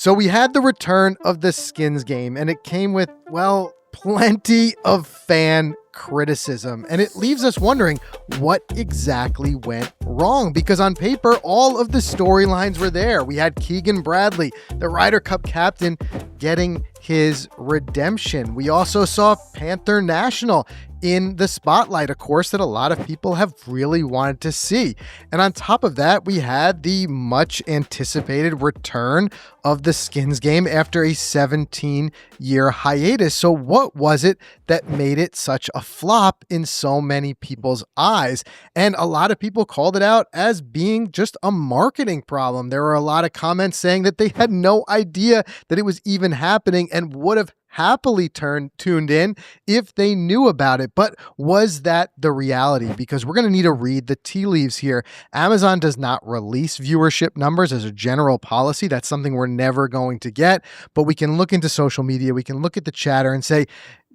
So we had the return of the skins game, and it came with, well, plenty of fan criticism. And it leaves us wondering what exactly went wrong, because on paper, all of the storylines were there. We had Keegan Bradley, the Ryder Cup captain, getting his redemption. We also saw Panther National in the spotlight, a course that a lot of people have really wanted to see. And on top of that, we had the much anticipated return of the skins game after a 17-year hiatus. So what was it that made it such a flop in so many people's eyes? And a lot of people called it out as being just a marketing problem. There were a lot of comments saying that they had no idea that it was even happening and would have happily tuned in if they knew about it. But was that the reality? Because we're going to need to read the tea leaves here. Amazon does not release viewership numbers as a general policy. That's something we're never going to get. But we can look into social media. We can look at the chatter and say,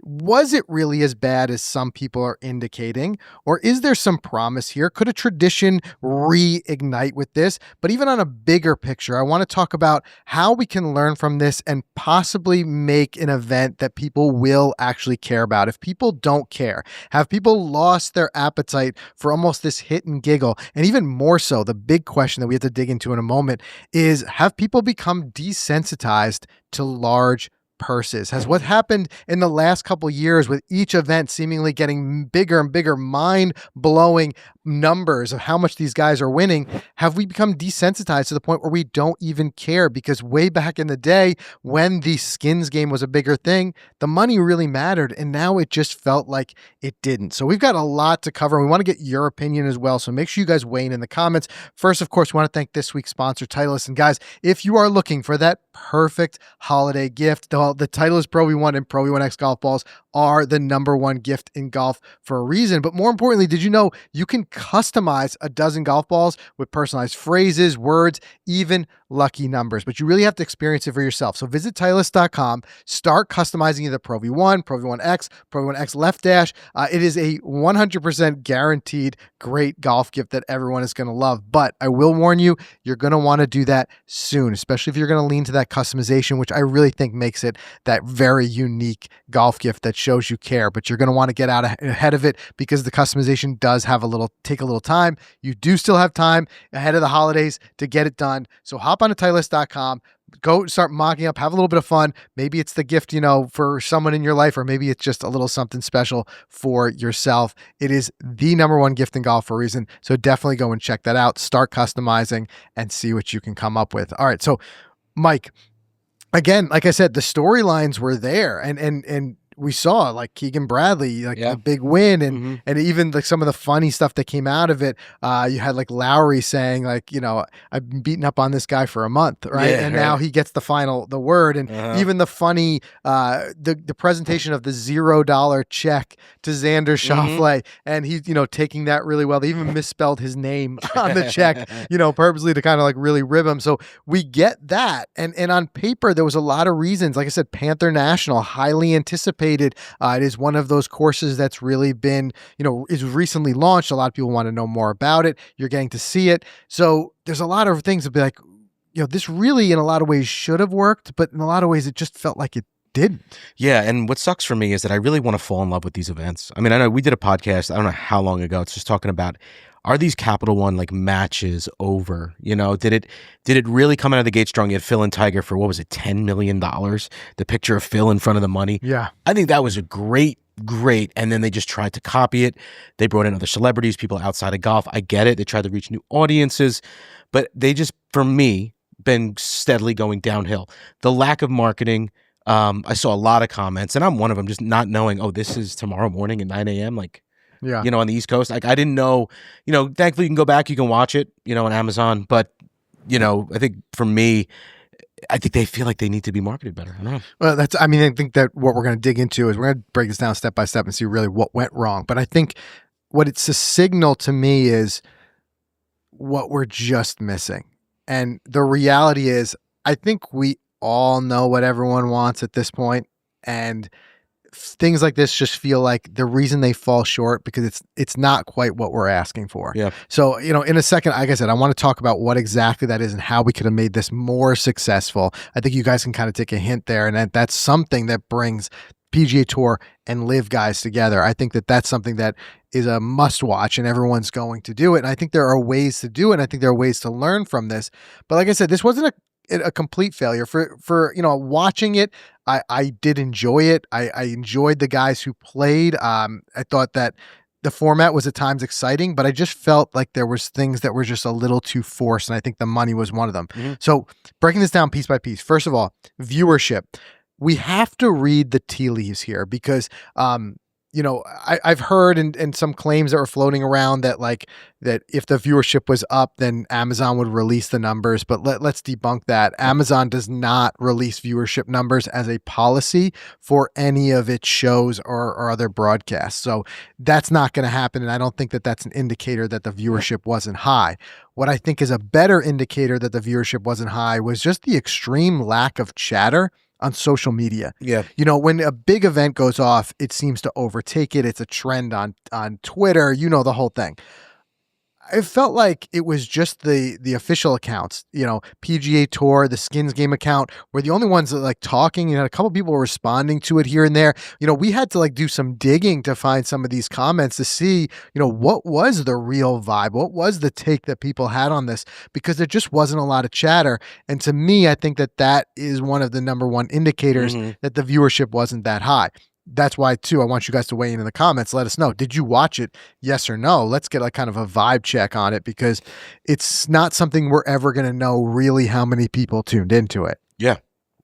was it really as bad as some people are indicating? Or is there some promise here? Could a tradition reignite with this? But even on a bigger picture, I want to talk about how we can learn from this and possibly make an event that people will actually care about. If people don't care, have people lost their appetite for almost this hit and giggle? And even more so, the big question that we have to dig into in a moment is, have people become desensitized to large purses? Has what happened in the last couple of years with each event seemingly getting bigger and bigger, mind-blowing numbers of how much these guys are winning, have we become desensitized to the point where we don't even care? Because way back in the day when the skins game was a bigger thing, the money really mattered, and now it just felt like it didn't. So we've got a lot to cover, and we want to get your opinion as well, so make sure you guys weigh in the comments. First, of course, we want to thank this week's sponsor, Titleist. And guys, if you are looking for that perfect holiday gift, the Titleist Pro V1 and Pro V1X golf balls are the number one gift in golf for a reason. But more importantly, did you know you can customize a dozen golf balls with personalized phrases, words, even lucky numbers? But you really have to experience it for yourself. So visit Titleist.com, start customizing either Pro V1, Pro V1X, Pro V1X Left Dash. It is a 100% guaranteed great golf gift that everyone is going to love. But I will warn you, you're going to want to do that soon, especially if you're going to lean to that customization, which I really think makes it that very unique golf gift that shows you care. But you're going to want to get out ahead of it, because the customization does have take a little time. You do still have time ahead of the holidays to get it done. So hop on to Titleist.com, go start mocking up, have a little bit of fun. Maybe it's the gift, for someone in your life, or maybe it's just a little something special for yourself. It is the number one gift in golf for a reason. So definitely go and check that out. Start customizing and see what you can come up with. All right. So Mike, again, like I said, the storylines were there, and we saw like Keegan Bradley, the big win, and even like some of the funny stuff that came out of it. You had like Lowry saying like, I've been beating up on this guy for a month, right? Yeah, and now he gets the word, and even the funny, the presentation of the $0 check to Xander Schauffele, and he's taking that really well. They even misspelled his name on the check, purposely to kind of like really rib him. So we get that, and on paper there was a lot of reasons. Like I said, Panther National, highly anticipated. It is one of those courses that's really been, is recently launched. A lot of people want to know more about it. You're getting to see it. So there's a lot of things to be like, this really in a lot of ways should have worked, but in a lot of ways it just felt like it didn't. Yeah, and what sucks for me is that I really want to fall in love with these events. I mean, I know we did a podcast, I don't know how long ago, it's just talking about, are these Capital One like matches over? Did it really come out of the gate strong? You had Phil and Tiger for, what was it, $10 million? The picture of Phil in front of the money. Yeah. I think that was a great. And then they just tried to copy it. They brought in other celebrities, people outside of golf. I get it. They tried to reach new audiences, but they just, for me, been steadily going downhill. The lack of marketing. I saw a lot of comments, and I'm one of them, just not knowing, this is tomorrow morning at 9 a.m. Like, yeah, on the East Coast. Like, I didn't know, thankfully you can go back, you can watch it, on Amazon. But, I think for me, I think they feel like they need to be marketed better. I don't know. Well, I think that what we're going to dig into is we're going to break this down step by step and see really what went wrong. But I think what it's a signal to me is what we're just missing. And the reality is, I think we all know what everyone wants at this point. And things like this just feel like the reason they fall short because it's not quite what we're asking for. Yeah. So, in a second, like I said, I want to talk about what exactly that is and how we could have made this more successful. I think you guys can kind of take a hint there, and that's something that brings PGA Tour and Live guys together. I think that that's something that is a must watch and everyone's going to do it. And I think there are ways to do it. And I think there are ways to learn from this. But like I said, this wasn't a complete failure for watching it. I did enjoy it. I enjoyed the guys who played. I thought that the format was at times exciting, but I just felt like there was things that were just a little too forced. And I think the money was one of them. Mm-hmm. So breaking this down piece by piece, first of all, viewership. We have to read the tea leaves here because, I've heard and some claims that were floating around that if the viewership was up, then Amazon would release the numbers. But let's debunk that. Amazon does not release viewership numbers as a policy for any of its shows or other broadcasts. So that's not going to happen. And I don't think that that's an indicator that the viewership wasn't high. What I think is a better indicator that the viewership wasn't high was just the extreme lack of chatter on social media. Yeah. When a big event goes off, it seems to overtake it. It's a trend on Twitter, the whole thing. It felt like it was just the official accounts, PGA Tour, the Skins Game account were the only ones that talking. A couple people were responding to it here and there. We had to do some digging to find some of these comments to see, what was the real vibe? What was the take that people had on this? Because there just wasn't a lot of chatter. And to me, I think that is one of the number one indicators that the viewership wasn't that high. That's why, too, I want you guys to weigh in the comments. Let us know. Did you watch it? Yes or no? Let's get kind of a vibe check on it because it's not something we're ever going to know really how many people tuned into it. Yeah.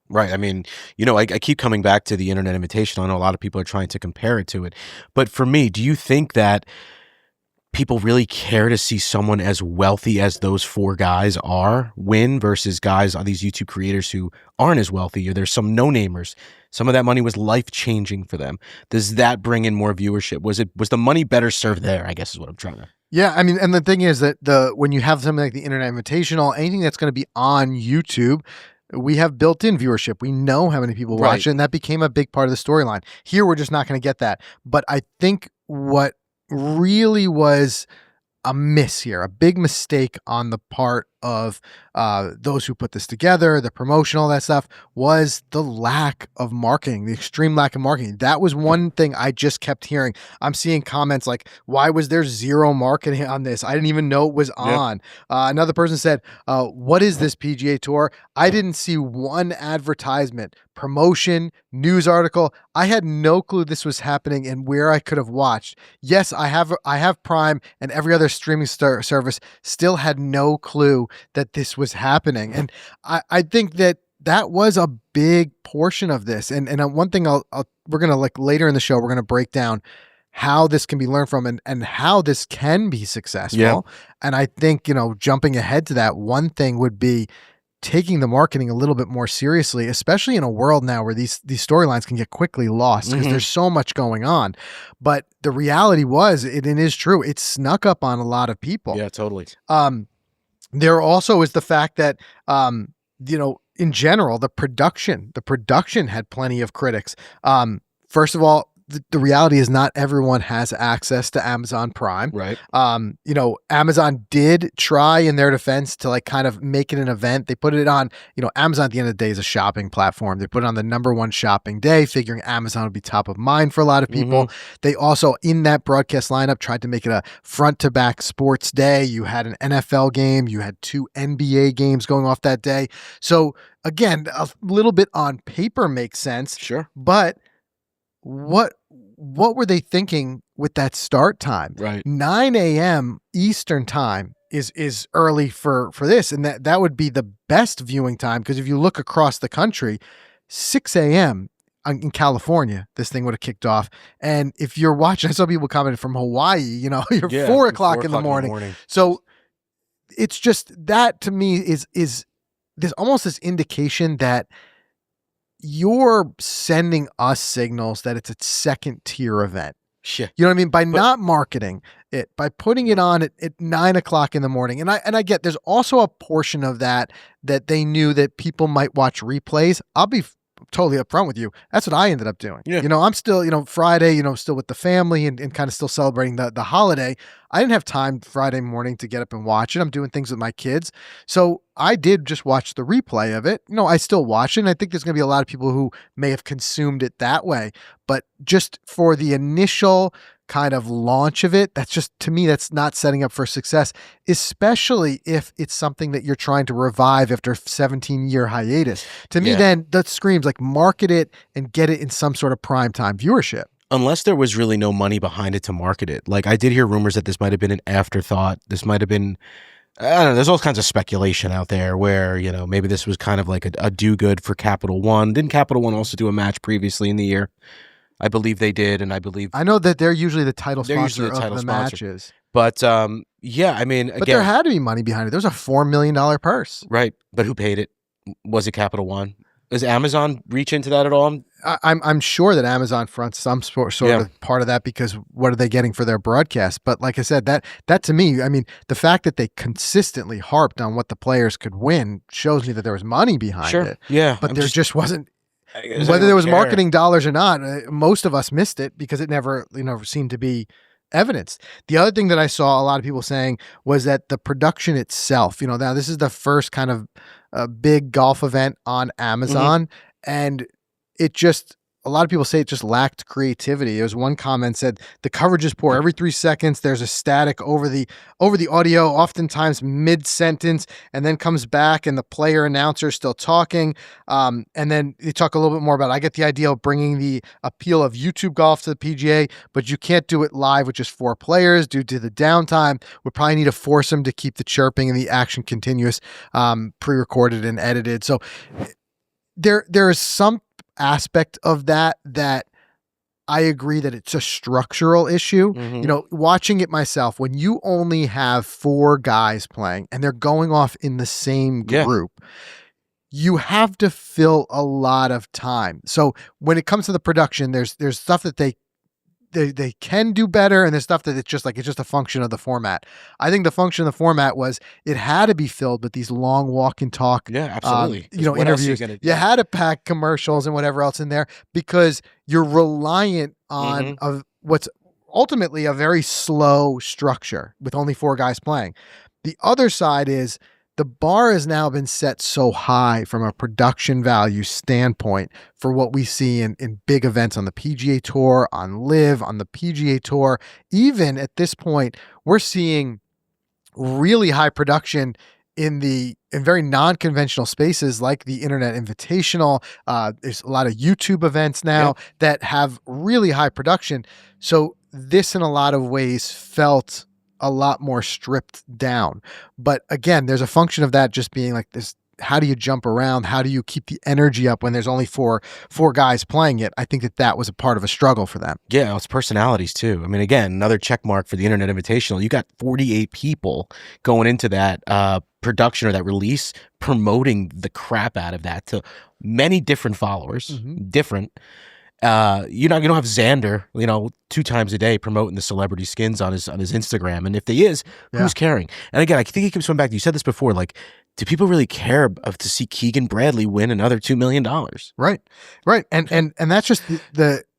Right. I mean, I keep coming back to the Internet Invitational. I know a lot of people are trying to compare it to it. But for me, do you think that people really care to see someone as wealthy as those four guys are win versus guys on these YouTube creators who aren't as wealthy, or there's some no-namers? Some of that money was life-changing for them. Does that bring in more viewership? Was the money better served there, I guess is what I'm trying to... Yeah, I mean, and the thing is that when you have something like the Internet Invitational, anything that's going to be on YouTube, we have built-in viewership. We know how many people watch it, and that became a big part of the storyline. Here, we're just not going to get that. But I think what really was a miss here, a big mistake on the part of those who put this together, the promotion, all that stuff, was the lack of marketing, the extreme lack of marketing. That was one thing I just kept hearing. I'm seeing comments like, why was there zero marketing on this? I didn't even know it was on. Another person said, what is this PGA Tour? I didn't see one advertisement, promotion, news article. I had no clue this was happening and where I could have watched. Yes, I have Prime, and every other streaming service still had no clue that this was happening. And I think that was a big portion of this. And one thing we're going to later in the show, we're going to break down how this can be learned from and how this can be successful. Yeah. And I think, jumping ahead to that, one thing would be taking the marketing a little bit more seriously, especially in a world now where these storylines can get quickly lost because there's so much going on. But the reality was, it is true, it snuck up on a lot of people. Yeah, totally. There also is the fact that, in general, the production had plenty of critics. First of all, the reality is not everyone has access to Amazon Prime. Right. Amazon did try in their defense to kind of make it an event. They put it on, Amazon at the end of the day is a shopping platform. They put it on the number one shopping day, figuring Amazon would be top of mind for a lot of people. They also, in that broadcast lineup, tried to make it a front to back sports day. You had an NFL game, you had 2 NBA games going off that day. So again, a little bit on paper makes sense. Sure. But what were they thinking with that start time? Right. 9 a.m. Eastern time is early for this. And that would be the best viewing time, because if you look across the country, 6 a.m. in California, this thing would have kicked off. And if you're watching, I saw people commented from Hawaii, you're 4 o'clock in the morning. So it's just, that to me is there's almost this indication that you're sending us signals that it's a second tier event. Shit. You know what I mean? By not marketing it, by putting it on at 9 o'clock in the morning. And I get there's also a portion of that they knew that people might watch replays. I'll be totally upfront with you. That's what I ended up doing. Yeah. I'm still, Friday, still with the family and kind of still celebrating the holiday. I didn't have time Friday morning to get up and watch it. I'm doing things with my kids. So I did just watch the replay of it. I still watch it. And I think there's going to be a lot of people who may have consumed it that way. But just for the initial kind of launch of it, that's just, to me, that's not setting up for success, especially if it's something that you're trying to revive after a 17-year hiatus. To me, then that screams like market it and get it in some sort of primetime viewership. Unless there was really no money behind it to market it. Like, I did hear rumors that this might have been an afterthought. This might have been, I don't know, there's all kinds of speculation out there where, maybe this was kind of like a do-good for Capital One. Didn't Capital One also do a match previously in the year? I believe they did, and I know that they're usually the title sponsor of the matches. But yeah, I mean, but there had to be money behind it. There's a $4 million purse, right? But who paid it? Was it Capital One? Does Amazon reach into that at all? I'm sure that Amazon fronts some sort of part of that, because what are they getting for their broadcast? But like I said, that to me, I mean, the fact that they consistently harped on what the players could win shows me that there was money behind it. Yeah, but there just wasn't. Whether there was marketing dollars or not, most of us missed it because it never, seemed to be evidenced. The other thing that I saw a lot of people saying was that the production itself, now this is the first kind of big golf event on Amazon, and it just, a lot of people say it just lacked creativity. There was one comment said the coverage is poor. Every 3 seconds there's a static over the audio, oftentimes mid-sentence, and then comes back and the player announcer is still talking. And then you talk a little bit more about, I get the idea of bringing the appeal of YouTube golf to the PGA, but you can't do it live with just 4 players due to the downtime. We probably need to force them to keep the chirping and the action continuous, pre-recorded and edited. So there is some aspect of that I agree that it's a structural issue. Watching it myself, when you only have 4 guys playing and they're going off in the same group, you have to fill a lot of time. So when it comes to the production, there's stuff that they can do better, and there's stuff that it's just a function of the format. I think the function of the format was it had to be filled with these long walk and talk, absolutely. Interviews. You had to pack commercials and whatever else in there because you're reliant on what's ultimately a very slow structure with only 4 guys playing. The other side is the bar has now been set so high from a production value standpoint for what we see in big events on the PGA Tour, on LIV, on the PGA Tour. Even at this point, we're seeing really high production in very non-conventional spaces like the Internet Invitational. There's a lot of YouTube events now that have really high production. So this, in a lot of ways, felt a lot more stripped down. But again, there's a function of that just being like this. How do you jump around? How do you keep the energy up when there's only four guys playing it? I think that was a part of a struggle for them. Yeah, it's personalities too. I mean, again, another check mark for the Internet Invitational. You got 48 people going into that production or that release, promoting the crap out of that to many different followers, different. You don't have Xander, 2 times a day promoting the celebrity skins on his Instagram. And if they is, who's caring? And again, I think it keeps coming back. You said this before, like, do people really care to see Keegan Bradley win another $2 million? Right. And that's just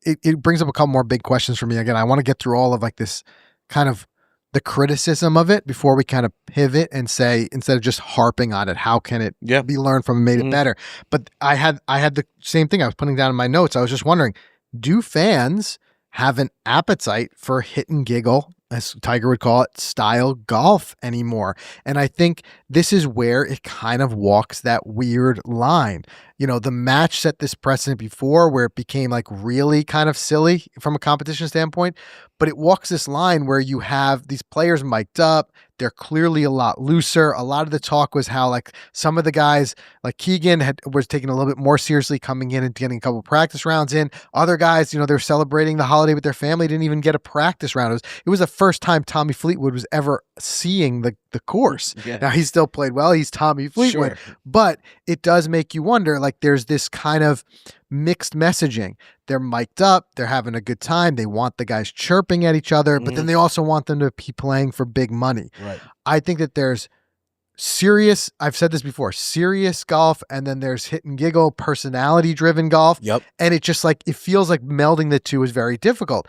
it brings up a couple more big questions for me. Again, I want to get through all of like this kind of the criticism of it before we kind of pivot and say, instead of just harping on it, how can it be learned from and made it better? But I had the same thing I was putting down in my notes. I was just wondering, do fans have an appetite for hit and giggle, as Tiger would call it, style golf anymore? And I think this is where it kind of walks that weird line. The match set this precedent before where it became like really kind of silly from a competition standpoint, but it walks this line where you have these players mic'd up. They're clearly a lot looser. A lot of the talk was how like some of the guys like Keegan was taking a little bit more seriously coming in and getting a couple practice rounds in. Other guys, they're celebrating the holiday with their family, didn't even get a practice round. It was the first time Tommy Fleetwood was ever seeing the course. Yeah. Now he still played well. He's Tommy Fleetwood, but it does make you wonder, like there's this kind of mixed messaging. They're mic'd up. They're having a good time. They want the guys chirping at each other, but then they also want them to be playing for big money. Right. I think that there's serious, I've said this before, serious golf, and then there's hit and giggle, personality driven golf. Yep. And it just like, it feels like melding the two is very difficult.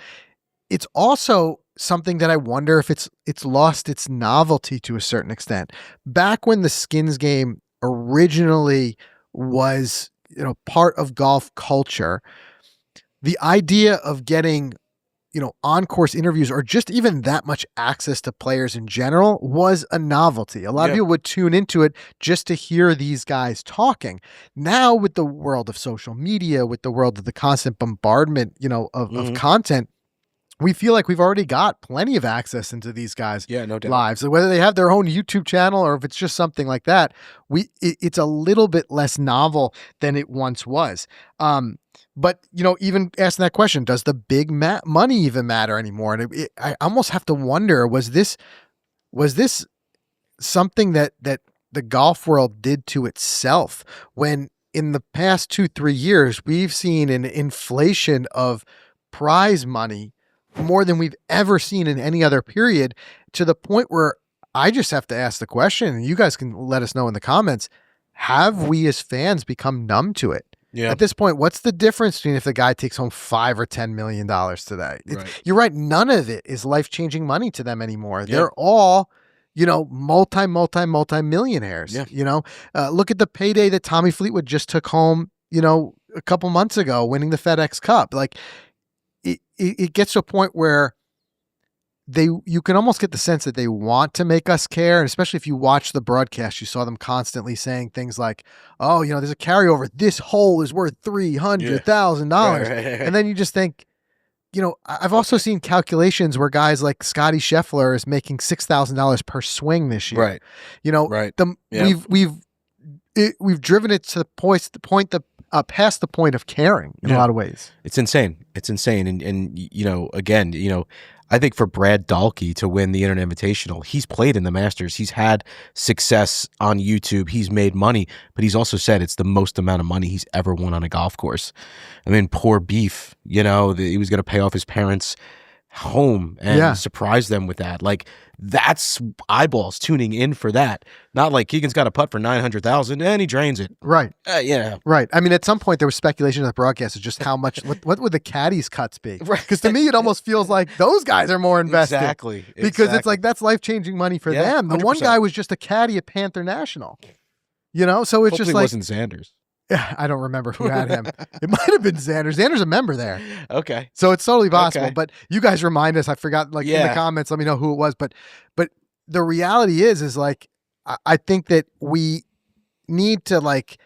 It's also something that I wonder if it's lost its novelty to a certain extent. Back when the skins game originally was, part of golf culture, the idea of getting, on-course interviews or just even that much access to players in general was a novelty. A lot of people would tune into it just to hear these guys talking. Now with the world of social media, with the world of the constant bombardment, of content, we feel like we've already got plenty of access into these guys' lives. So whether they have their own YouTube channel or if it's just something like that, it's a little bit less novel than it once was. But, even asking that question, does the big money even matter anymore? And I almost have to wonder, was this something that the golf world did to itself when in the past 2-3 years, we've seen an inflation of prize money more than we've ever seen in any other period, to the point where I just have to ask the question, and you guys can let us know in the comments, have we as fans become numb to it? Yeah. At this point, what's the difference between if the guy takes home $5 or $10 million today? Right. You're right. None of it is life-changing money to them anymore. Yeah. They're all, multi-millionaires. Yeah. Look at the payday that Tommy Fleetwood just took home, a couple months ago, winning the FedEx Cup. Like, it gets to a point where you can almost get the sense that they want to make us care. And especially if you watch the broadcast, you saw them constantly saying things like, oh, there's a carryover. This hole is worth $300,000. Right. And then you just think, I've also seen calculations where guys like Scotty Scheffler is making $6,000 per swing this year. Right. Right. We've driven it to the point that past the point of caring in a lot of ways. It's insane. And again, I think for Brad Dahlke to win the Internet Invitational, he's played in the Masters. He's had success on YouTube. He's made money, but he's also said it's the most amount of money he's ever won on a golf course. I mean, poor Beef, he was going to pay off his parents' home and surprise them with that. Like, that's eyeballs tuning in for that. Not like Keegan's got a putt for $900,000 and he drains it. Right. Yeah. Right. I mean, at some point there was speculation in the broadcast of just how much, what would the caddies' cuts be? Right. Because to me, it almost feels like those guys are more invested. Exactly. Because it's like, that's life-changing money for them. The 100%. One guy was just a caddy at Panther National. So it's Hopefully just like. It wasn't Sanders. Yeah, I don't remember who had him. It might have been Xander. Xander's a member there. Okay. So it's totally possible. Okay. But you guys remind us. I forgot, in the comments, let me know who it was. But the reality is like, I think that we need to, like,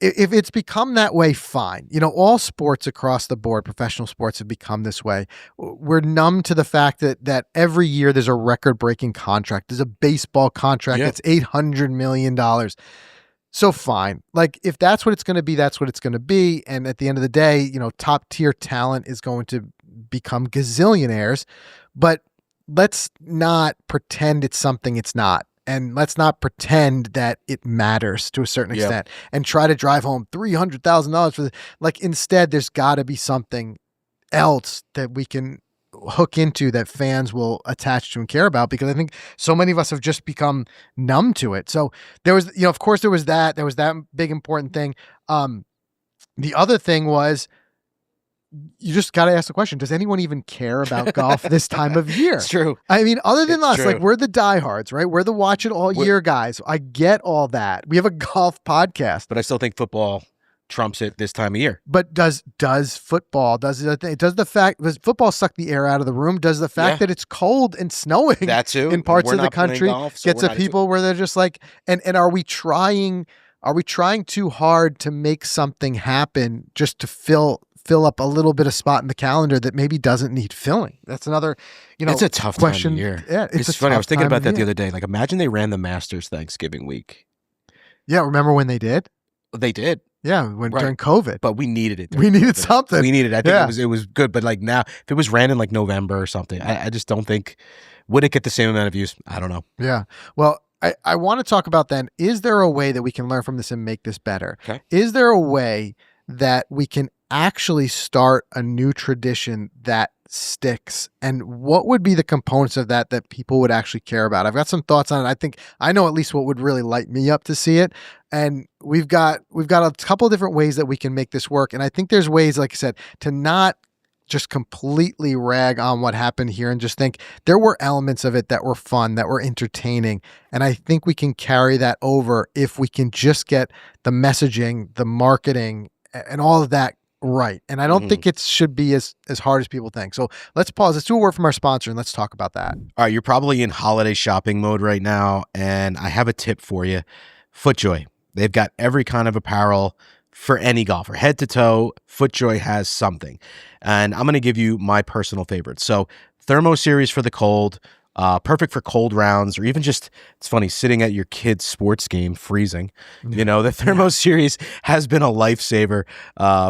if it's become that way, fine. All sports across the board, professional sports have become this way. We're numb to the fact that every year there's a record-breaking contract. There's a baseball contract that's $800 million. So fine. Like, if that's what it's going to be, that's what it's going to be. And at the end of the day, top tier talent is going to become gazillionaires, but let's not pretend it's something it's not. And let's not pretend that it matters to a certain extent and try to drive home $300,000 for instead, there's got to be something else that we can hook into that fans will attach to and care about, because I think so many of us have just become numb to it. So there was, of course there was that big important thing. The other thing was, you just got to ask the question, does anyone even care about golf this time of year? It's true. I mean, other than us, like, we're the diehards, right? We're the watch it all year guys. I get all that. We have a golf podcast. But I still think football trumps it this time of year. But does football, does football suck the air out of the room? Does the fact that it's cold and snowing that too in parts of the country get to people where they're just like, and are we trying too hard to make something happen just to fill up a little bit of spot in the calendar that maybe doesn't need filling? That's another, it's a tough question. Time of year. Yeah, it's funny. I was thinking about that the other day. Like, imagine they ran the Masters Thanksgiving week. Yeah, remember when they did? They did. Yeah, during COVID. But we needed it. We needed something. We needed it. I think it was good. But like now, if it was ran in like November or something, I just don't think, would it get the same amount of views? I don't know. Yeah. Well, I want to talk about then, is there a way that we can learn from this and make this better? Okay. Is there a way that we can actually start a new tradition that sticks, and what would be the components of that people would actually care about? I've got some thoughts on it. I think I know at least what would really light me up to see it. And we've got a couple of different ways that we can make this work. And I think there's ways, like I said, to not just completely rag on what happened here and just think there were elements of it that were fun, that were entertaining. And I think we can carry that over if we can just get the messaging, the marketing, and all of that right. And I don't think it should be as hard as people think. So let's pause. Let's do a word from our sponsor and let's talk about that. All right, you're probably in holiday shopping mode right now, and I have a tip for you. FootJoy. They've got every kind of apparel for any golfer. Head to toe, FootJoy has something. And I'm going to give you my personal favorite. So Thermo Series for the cold, perfect for cold rounds, or even just, it's funny, sitting at your kid's sports game, freezing. You know, the Thermo Series has been a lifesaver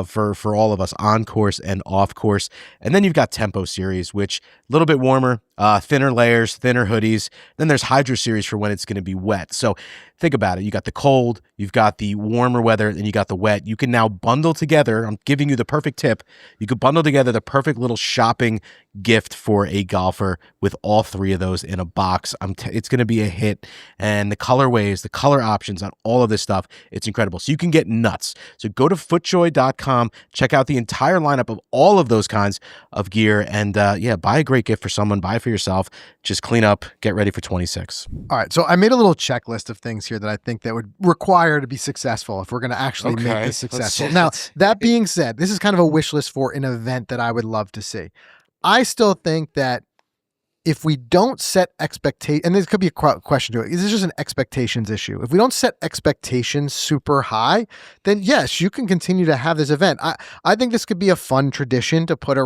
for all of us on course and off course. And then you've got Tempo Series, which a little bit warmer, thinner layers, thinner hoodies. Then there's Hydro Series for when it's going to be wet. So think about it. You got the cold, you've got the warmer weather, and you got the wet. You can now bundle together. I'm giving you the perfect tip. You could bundle together the perfect little shopping gift for a golfer with all three of those in a box. It's going to be a hit. And the colorways, the color options on all of this stuff, it's incredible. So you can get nuts. So go to footjoy.com, check out the entire lineup of all of those kinds of gear, and buy a great gift for someone, buy it for yourself. Just clean up, get ready for 26. All right. So I made a little checklist of things here that I think that would require to be successful if we're going to actually make this successful. Now, that being said, this is kind of a wish list for an event that I would love to see. I still think that if we don't set expectations, and this could be a question to it, is this just an expectations issue? If we don't set expectations super high, then yes, you can continue to have this event. I think this could be a fun tradition to put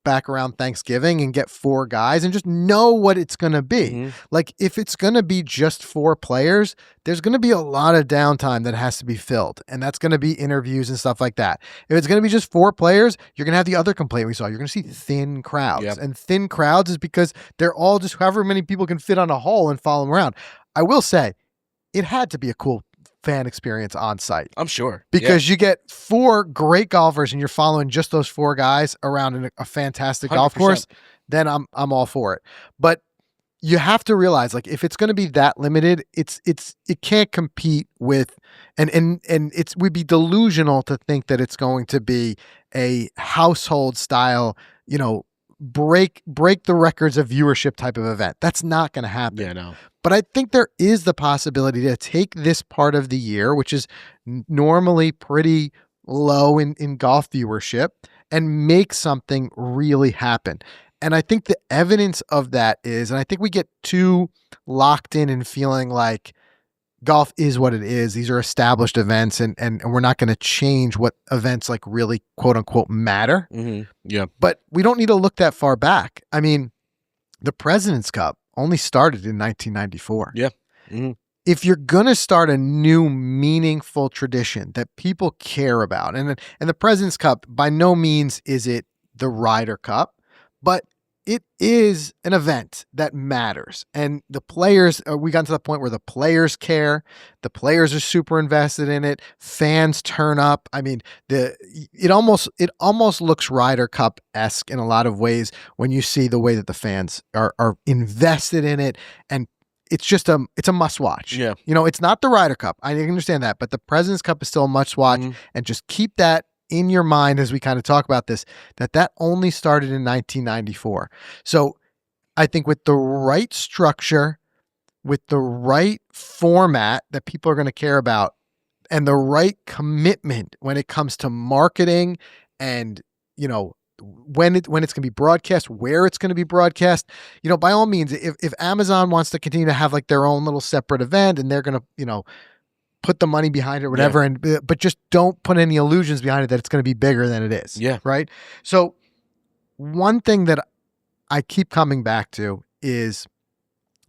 back around Thanksgiving and get 4 guys and just know what it's going to be. Like if it's going to be just 4 players, there's going to be a lot of downtime that has to be filled. And that's going to be interviews and stuff like that. If it's going to be just 4 players, you're going to have the other complaint we saw. You're going to see thin crowds. Yep. And thin crowds is because they're all just however many people can fit on a hole and follow them around. I will say it had to be a cool fan experience on site. I'm sure. Because you get 4 great golfers and you're following just those 4 guys around a fantastic 100%. Golf course, then I'm all for it. But you have to realize, like, if it's going to be that limited, it can't compete with, and we'd be delusional to think that it's going to be a household style, break the records of viewership type of event. That's not going to happen. Yeah, no. But I think there is the possibility to take this part of the year, which is normally pretty low in golf viewership, and make something really happen. And I think the evidence of that is, and I think we get too locked in and feeling like golf is what it is. These are established events and we're not going to change what events like really quote unquote matter. Yeah. But we don't need to look that far back. I mean, the President's Cup only started in 1994. Yeah. If you're going to start a new meaningful tradition that people care about, and the President's Cup, by no means is it the Ryder Cup, but it is an event that matters. And the players, we got to the point where the players care. The players are super invested in it. Fans turn up. I mean, it almost looks Ryder Cup-esque in a lot of ways when you see the way that the fans are invested in it. And it's a must watch. Yeah. It's not the Ryder Cup. I understand that, but the President's Cup is still a must watch. And just keep that in your mind as we kind of talk about this, that only started in 1994. So I think with the right structure, with the right format that people are going to care about, and the right commitment when it comes to marketing and, when it's going to be broadcast, where it's going to be broadcast, by all means, if Amazon wants to continue to have like their own little separate event and they're going to, put the money behind it, whatever, but just don't put any illusions behind it that it's going to be bigger than it is. Yeah. Right. So one thing that I keep coming back to is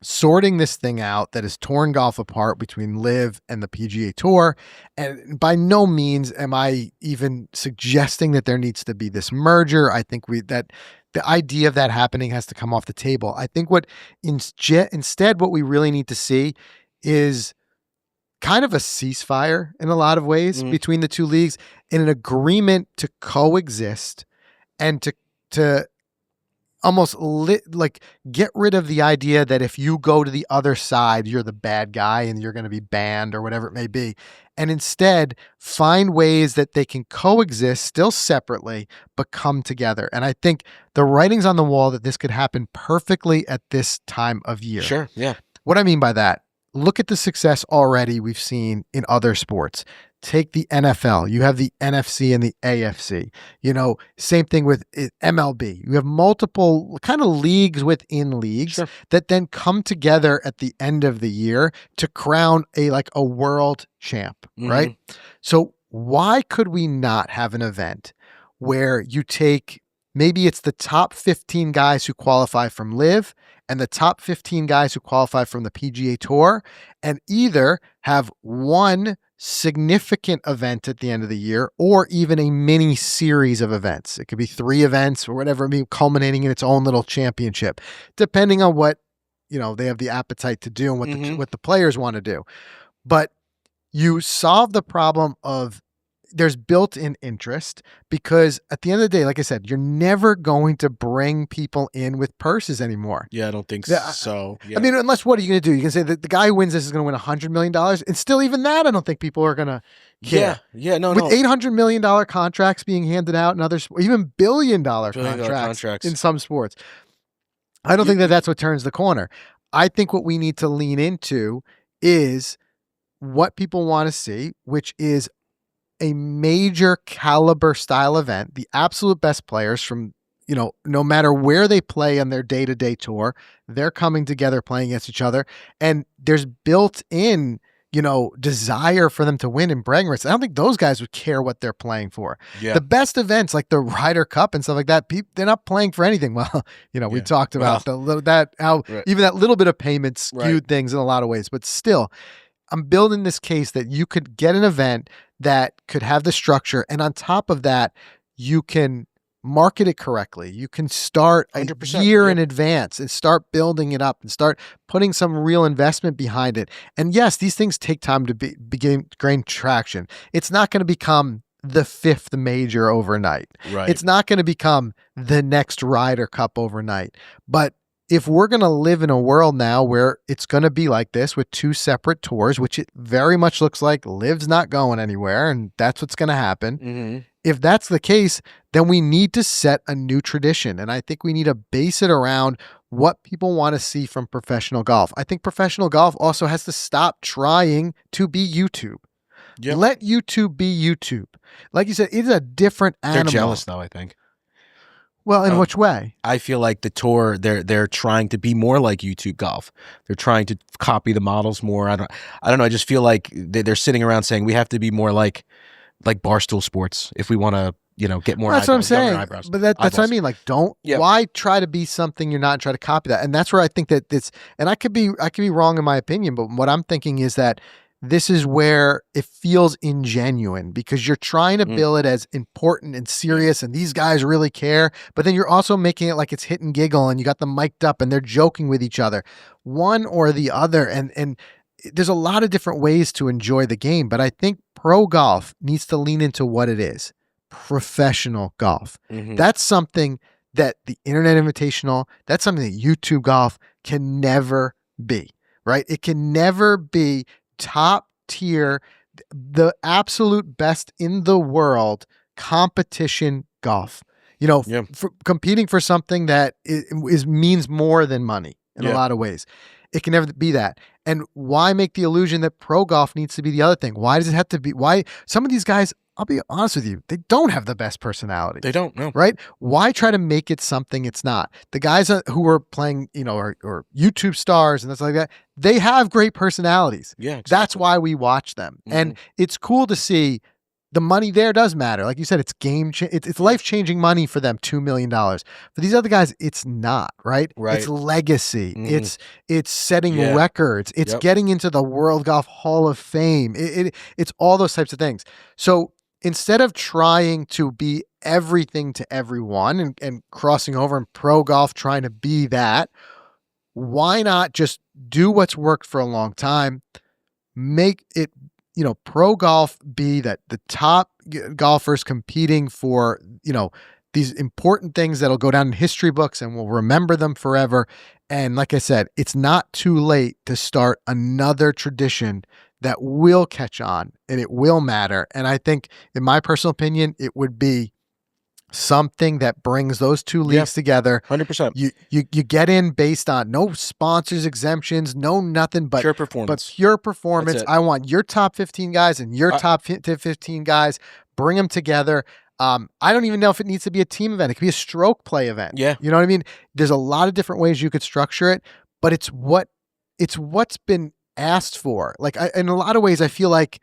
sorting this thing out that has torn golf apart between LIV and the PGA Tour. And by no means am I even suggesting that there needs to be this merger. I think that the idea of that happening has to come off the table. I think instead what we really need to see is kind of a ceasefire in a lot of ways between the two leagues, in an agreement to coexist and to almost like get rid of the idea that if you go to the other side, you're the bad guy and you're going to be banned or whatever it may be. And instead find ways that they can coexist still separately, but come together. And I think the writing's on the wall that this could happen perfectly at this time of year. Sure. Yeah. What I mean by that, look at the success already we've seen in other sports. Take the NFL. You have the NFC and the AFC. Same thing with MLB. You have multiple kind of leagues within leagues that then come together at the end of the year to crown a world champ, right? So why could we not have an event where you take, maybe it's the top 15 guys who qualify from LIV and the top 15 guys who qualify from the PGA Tour, and either have one significant event at the end of the year or even a mini series of events. It could be 3 events or whatever, culminating in its own little championship, depending on what they have the appetite to do and what the players want to do. But you solve the problem of there's built-in interest, because at the end of the day, like I said, you're never going to bring people in with purses anymore. Yeah, I don't think so. Yeah. I mean, unless, what are you going to do? You can say that the guy who wins this is going to win $100 million, and still even that, I don't think people are going to care. Yeah, no. With $800 million contracts being handed out in others, even billion-dollar contracts in some sports, I don't think that that's what turns the corner. I think what we need to lean into is what people want to see, which is a major caliber style event, the absolute best players from, no matter where they play on their day-to-day tour, they're coming together playing against each other. And there's built in, desire for them to win and bragging rights. I don't think those guys would care what they're playing for. Yeah. The best events like the Ryder Cup and stuff like that, they're not playing for anything. Well, we talked about even that little bit of payment skewed things in a lot of ways, but still, I'm building this case that you could get an event that could have the structure, and on top of that, you can market it correctly. You can start a year in advance and start building it up and start putting some real investment behind it. And yes, these things take time to begin gain traction. It's not going to become the 5th major overnight. Right. It's not going to become the next Ryder Cup overnight. But if we're going to live in a world now where it's going to be like this with 2 separate tours, which it very much looks like LIV's not going anywhere, and that's what's going to happen. If that's the case, then we need to set a new tradition. And I think we need to base it around what people want to see from professional golf. I think professional golf also has to stop trying to be YouTube. Yep. Let YouTube be YouTube. Like you said, it's a different animal. They're jealous, though, I think. Well, in which way? I feel like the tour, they're trying to be more like YouTube golf. They're trying to copy the models more. I don't know. I just feel like they're sitting around saying we have to be more like Barstool Sports if we want to, get more. That's what I'm saying. But that's what I mean. Like, why try to be something you're not and try to copy that? And that's where I think that it's. And I could be wrong in my opinion, but what I'm thinking is that this is where it feels ingenuine, because you're trying to bill it as important and serious and these guys really care, but then you're also making it like it's hit and giggle and you got them mic'd up and they're joking with each other, one or the other. And there's a lot of different ways to enjoy the game, but I think pro golf needs to lean into what it is: professional golf. That's something that the Internet Invitational, that's something that YouTube golf can never be, right? It can never be top tier, the absolute best in the world competition golf. For competing for something that means more than money in a lot of ways. It can never be that. And why make the illusion that pro golf needs to be the other thing? Why does it have to be? Why some of these guys, I'll be honest with you, they don't have the best personality. They don't, no. Right? Why try to make it something it's not? The guys who are playing, or YouTube stars and that's like that, they have great personalities. Yeah, exactly. That's why we watch them. And it's cool to see the money there does matter. Like you said, it's it's life-changing money for them, $2 million. For these other guys, it's not, right? It's legacy. It's setting records. It's getting into the World Golf Hall of Fame. It's all those types of things. So instead of trying to be everything to everyone and crossing over in pro golf trying to be that, why not just do what's worked for a long time, make it pro golf be that the top golfers competing for, these important things that'll go down in history books and we'll remember them forever. And like I said, it's not too late to start another tradition that will catch on and it will matter. And I think, in my personal opinion, it would be something that brings those two leagues together. 100%. You get in based on no sponsors, exemptions, no nothing but pure performance. But pure performance. I want your top 15 guys and your top 15 guys. Bring them together. I don't even know if it needs to be a team event. It could be a stroke play event. Yeah. You know what I mean? There's a lot of different ways you could structure it, but it's what's been asked for. Like, in a lot of ways, I feel like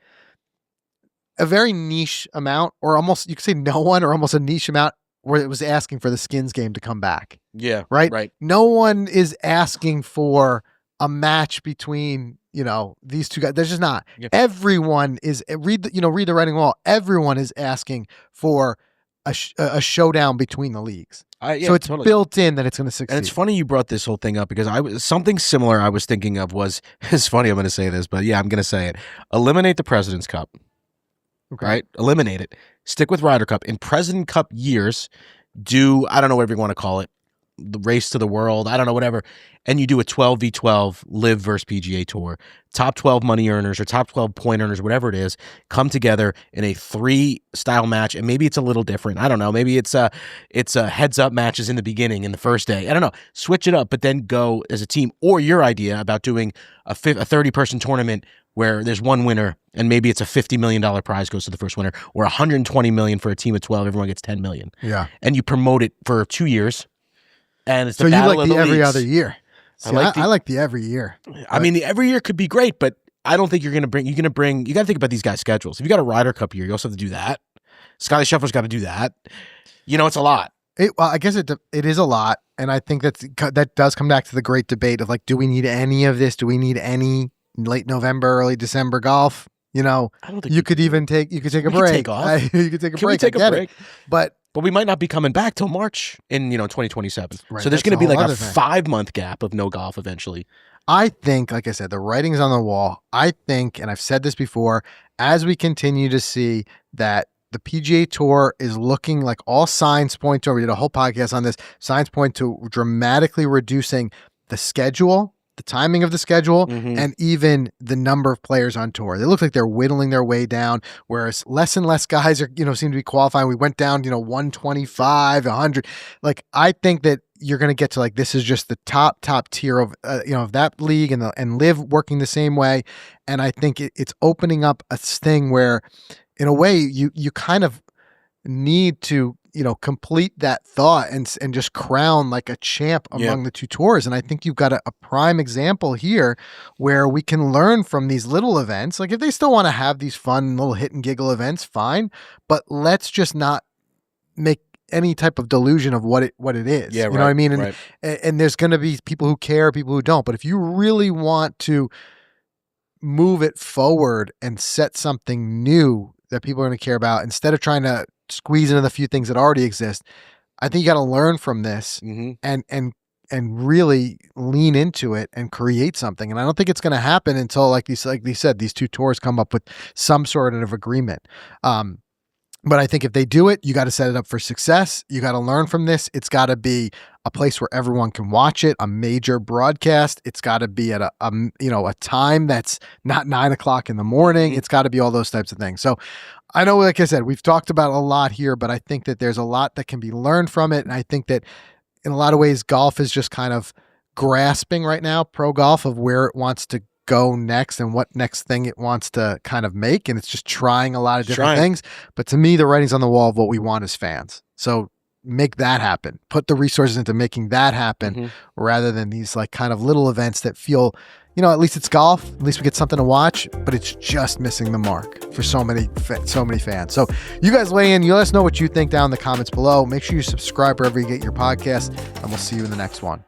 a very niche amount, or almost, you could say no one, or almost a niche amount where it was asking for the skins game to come back. Yeah. Right. No one is asking for a match between, these two guys. There's just not. Yep. Everyone is read the writing wall. Everyone is asking for a showdown between the leagues. So it's built in that it's going to succeed. And it's funny you brought this whole thing up because something similar I was thinking of was, it's funny I'm going to say this, but yeah, I'm going to say it. Eliminate the President's Cup. Okay. Right? Eliminate it. Stick with Ryder Cup. In President Cup years, I don't know whatever you want to call it, the race to the world, I don't know, whatever. And you do a 12v12 live versus PGA Tour. Top 12 money earners or top 12 point earners, whatever it is, come together in a 3-style match. And maybe it's a little different. I don't know. Maybe it's a heads up matches in the beginning, in the first day. I don't know. Switch it up, but then go as a team. Or your idea about doing a 30-person tournament where there's one winner and maybe it's a $50 million prize goes to the first winner, or $120 million for a team of 12. Everyone gets $10 million. Yeah. And you promote it for 2 years. And it's so the battle you like of the every leagues. Other year. See, I like the every year. I mean, the every year could be great, but I don't think you're going to bring, you got to think about these guys' schedules. If you got a Ryder Cup year, you also have to do that. Scotty Scheffler's got to do that. It's a lot. Well, I guess it is a lot. And I think that does come back to the great debate of, like, do we need any of this? Do we need any late November, early December golf? I don't think you could take a break. You could take off. You could take a Can break. We take a break? But we might not be coming back till March in 2027. Right, so there's going to be like a thing. 5-month gap of no golf eventually. I think, like I said, the writing's on the wall. I think, and I've said this before, as we continue to see that the PGA Tour is looking, like, all signs point to, we did a whole podcast on this, signs point to dramatically reducing the schedule, the timing of the schedule, and even the number of players on tour. They look like they're whittling their way down, whereas less and less guys are, seem to be qualifying. We went down, 125, 100. Like, I think that you're going to get to, like, this is just the top tier of, of that league and live working the same way. And I think it's opening up a thing where, in a way, you kind of need to, complete that thought and just crown, like, a champ among the two tours. And I think you've got a prime example here where we can learn from these little events. Like, if they still want to have these fun little hit and giggle events, fine, but let's just not make any type of delusion of what it is. Yeah, you know what I mean? And there's going to be people who care, people who don't. But if you really want to move it forward and set something new that people are going to care about, instead of trying to squeeze into the few things that already exist, I think you got to learn from this and really lean into it and create something. And I don't think it's going to happen until, like you said, these two tours come up with some sort of agreement. But I think if they do it, you got to set it up for success. You got to learn from this. It's got to be a place where everyone can watch it, a major broadcast. It's got to be at a time that's not 9 o'clock in the morning. It's got to be all those types of things. So I know, like I said, we've talked about a lot here, but I think that there's a lot that can be learned from it. And I think that in a lot of ways, golf is just kind of grasping right now, pro golf, of where it wants to go next and what next thing it wants to kind of make. And it's just trying a lot of different things. But to me, the writing's on the wall of what we want as fans. So make that happen. Put the resources into making that happen rather than these, like, kind of little events that feel, at least it's golf. At least we get something to watch, but it's just missing the mark for so many fans. So you guys weigh in. You let us know what you think down in the comments below. Make sure you subscribe wherever you get your podcast, and we'll see you in the next one.